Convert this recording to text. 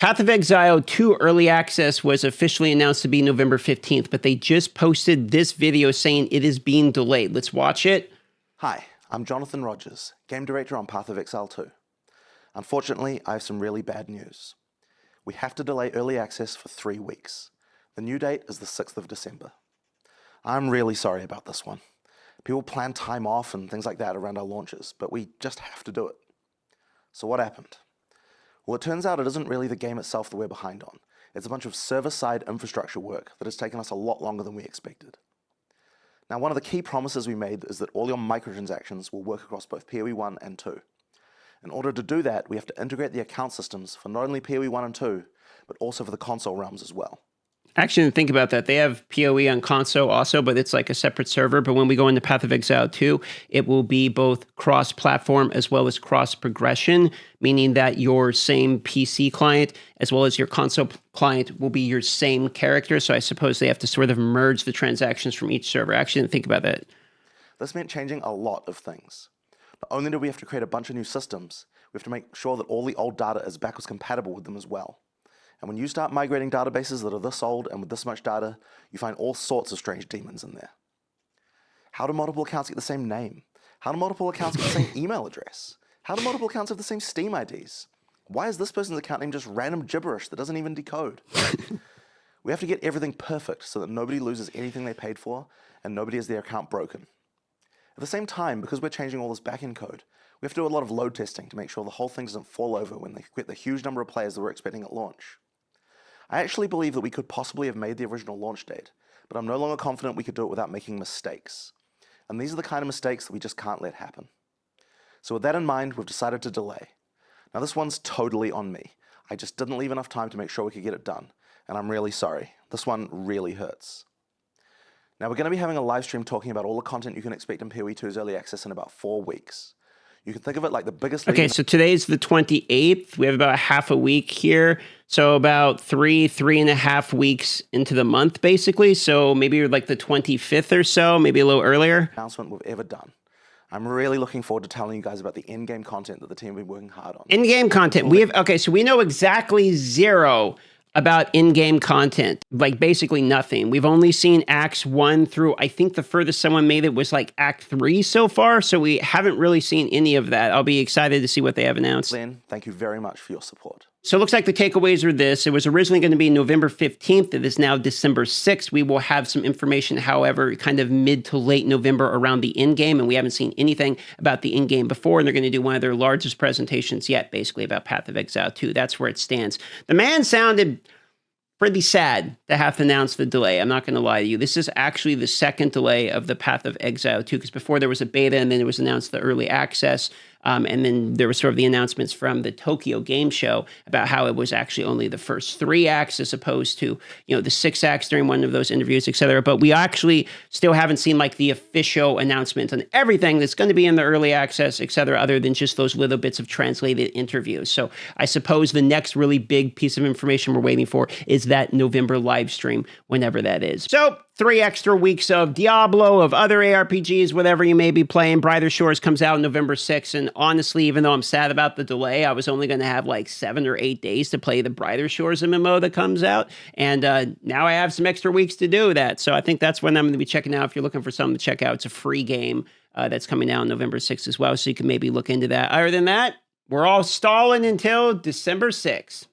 Path of Exile 2 Early Access was officially announced to be November 15th, but they just posted this video saying it is being delayed. Let's watch it. Hi, I'm Jonathan Rogers, Game Director on Path of Exile 2. Unfortunately, I have some really bad news. We have to delay Early Access for 3 weeks. The new date is the 6th of December. I'm really sorry about this one. People plan time off and things like that around our launches, but we just have to do it. So what happened? Well, it turns out it isn't really the game itself that we're behind on. It's a bunch of server-side infrastructure work that has taken us a lot longer than we expected. Now, one of the key promises we made is that all your microtransactions will work across both PoE 1 and 2. In order to do that, we have to integrate the account systems for not only PoE 1 and 2, but also for the console realms as well. Actually, didn't think about that. They have PoE on console also, but it's like a separate server. But when we go into Path of Exile 2, it will be both cross-platform as well as cross-progression, meaning that your same PC client as well as your console client will be your same character. So I suppose they have to sort of merge the transactions from each server. I actually didn't think about that. This meant changing a lot of things. Not only do we have to create a bunch of new systems, we have to make sure that all the old data is backwards compatible with them as well. And when you start migrating databases that are this old and with this much data, you find all sorts of strange demons in there. How do multiple accounts get the same name? How do multiple accounts get the same email address? How do multiple accounts have the same Steam IDs? Why is this person's account name just random gibberish that doesn't even decode? We have to get everything perfect so that nobody loses anything they paid for and nobody has their account broken. At the same time, because we're changing all this backend code, we have to do a lot of load testing to make sure the whole thing doesn't fall over when they get the huge number of players that we're expecting at launch. I actually believe that we could possibly have made the original launch date, but I'm no longer confident we could do it without making mistakes. And these are the kind of mistakes that we just can't let happen. So with that in mind, we've decided to delay. Now this one's totally on me. I just didn't leave enough time to make sure we could get it done, and I'm really sorry. This one really hurts. Now we're going to be having a live stream talking about all the content you can expect in PoE 2's Early Access in about 4 weeks. You can think of it like the biggest... Okay, so today's the 28th. We have about half a week here. So about 3.5 weeks into the month, basically. So maybe like the 25th or so, maybe a little earlier. Announcement we've ever done. I'm really looking forward to telling you guys about the in-game content that the team have been working hard on. In-game content. Okay, so we know exactly zero about in-game content, like basically nothing. We've only seen acts 1 through, I think the furthest someone made it was like act 3 so far, so we haven't really seen any of that. I'll be excited to see what they have announced. Glenn, thank you very much for your support. So it looks like the takeaways are this. It was originally going to be November 15th. It is now December 6th. We will have some information, however, kind of mid to late November around the in-game, and we haven't seen anything about the in-game before, and they're going to do one of their largest presentations yet, basically, about Path of Exile 2. That's where it stands. The man sounded pretty sad to have to announce the delay. I'm not going to lie to you. This is actually the second delay of the Path of Exile 2, because before there was a beta, and then it was announced the early access, and then there was sort of the announcements from the Tokyo Game Show about how it was actually only the first 3 acts as opposed to, the 6 acts during one of those interviews, etc. But we actually still haven't seen like the official announcement on everything that's going to be in the early access, etc., other than just those little bits of translated interviews. So I suppose the next really big piece of information we're waiting for is that November live stream, whenever that is. So 3 extra weeks of Diablo, of other ARPGs, whatever you may be playing. Brighter Shores comes out November 6th, and honestly, even though I'm sad about the delay, I was only going to have like 7 or 8 days to play the Brighter Shores MMO that comes out, and now I have some extra weeks to do that, so I think that's when I'm going to be checking out. If you're looking for something to check out, it's a free game that's coming out on November 6th as well, so you can maybe look into that. Other than that, we're all stalling until December 6th.